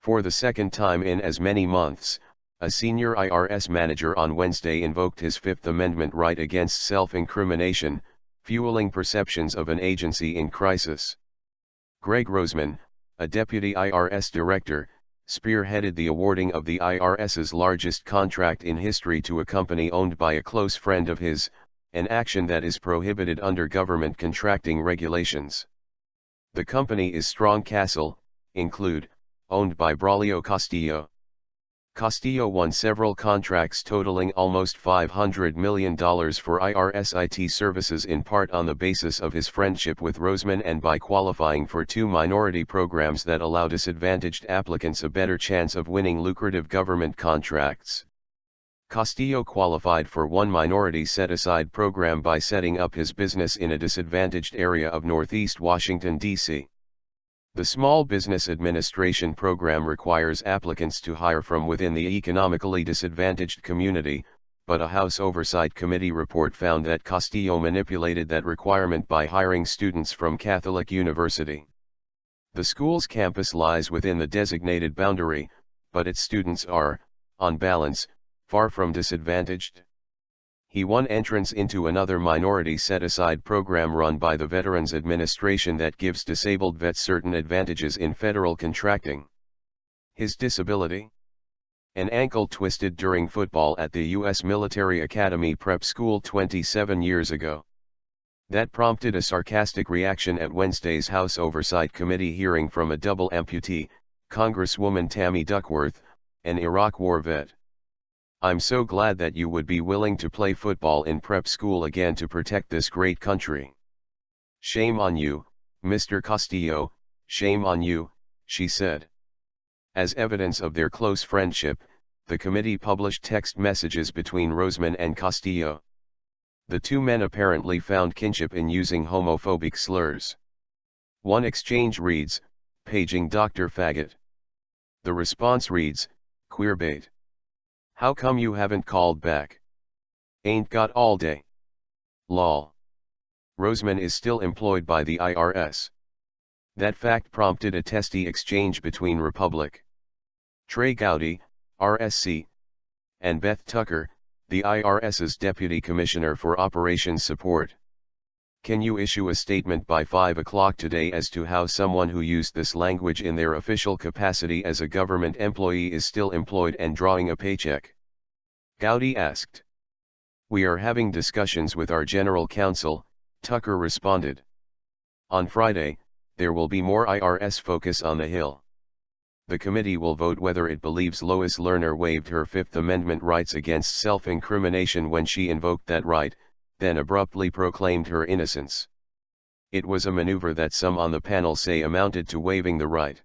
For the second time in as many months, a senior IRS manager on Wednesday invoked his Fifth Amendment right against self-incrimination, fueling perceptions of an agency in crisis. Greg Roseman, a Deputy IRS Director, spearheaded the awarding of the IRS's largest contract in history to a company owned by a close friend of his, an action that is prohibited under government contracting regulations. The company is Strong Castle, include, owned by Braulio Castillo. Castillo won several contracts totaling almost $500 million for IRS IT services, in part on the basis of his friendship with Roseman and by qualifying for 2 minority programs that allow disadvantaged applicants a better chance of winning lucrative government contracts. Castillo qualified for 1 minority set-aside program by setting up his business in a disadvantaged area of Northeast Washington, D.C. The Small Business Administration program requires applicants to hire from within the economically disadvantaged community, but a House Oversight Committee report found that Castillo manipulated that requirement by hiring students from Catholic University. The school's campus lies within the designated boundary, but its students are, on balance, far from disadvantaged. He won entrance into another minority set-aside program run by the Veterans Administration that gives disabled vets certain advantages in federal contracting. His disability? An ankle twisted during football at the U.S. Military Academy Prep School 27 years ago. That prompted a sarcastic reaction at Wednesday's House Oversight Committee hearing from a double amputee, Congresswoman Tammy Duckworth, an Iraq War vet. "I'm so glad that you would be willing to play football in prep school again to protect this great country. Shame on you, Mr. Castillo, shame on you," she said. As evidence of their close friendship, the committee published text messages between Roseman and Castillo. The two men apparently found kinship in using homophobic slurs. One exchange reads, "Paging Dr. Faggot." The response reads, "Queerbait. How come you haven't called back? Ain't got all day. Lol." Roseman is still employed by the IRS. That fact prompted a testy exchange between Republic Trey Gowdy, RSC, and Beth Tucker, the IRS's Deputy Commissioner for Operations Support. "Can you issue a statement by 5 o'clock today as to how someone who used this language in their official capacity as a government employee is still employed and drawing a paycheck?" Gowdy asked. "We are having discussions with our general counsel," Tucker responded. "On Friday, there will be more IRS focus on the Hill. The committee will vote whether it believes Lois Lerner waived her Fifth Amendment rights against self-incrimination when she invoked that right, then abruptly proclaimed her innocence. It was a maneuver that some on the panel say amounted to waiving the right.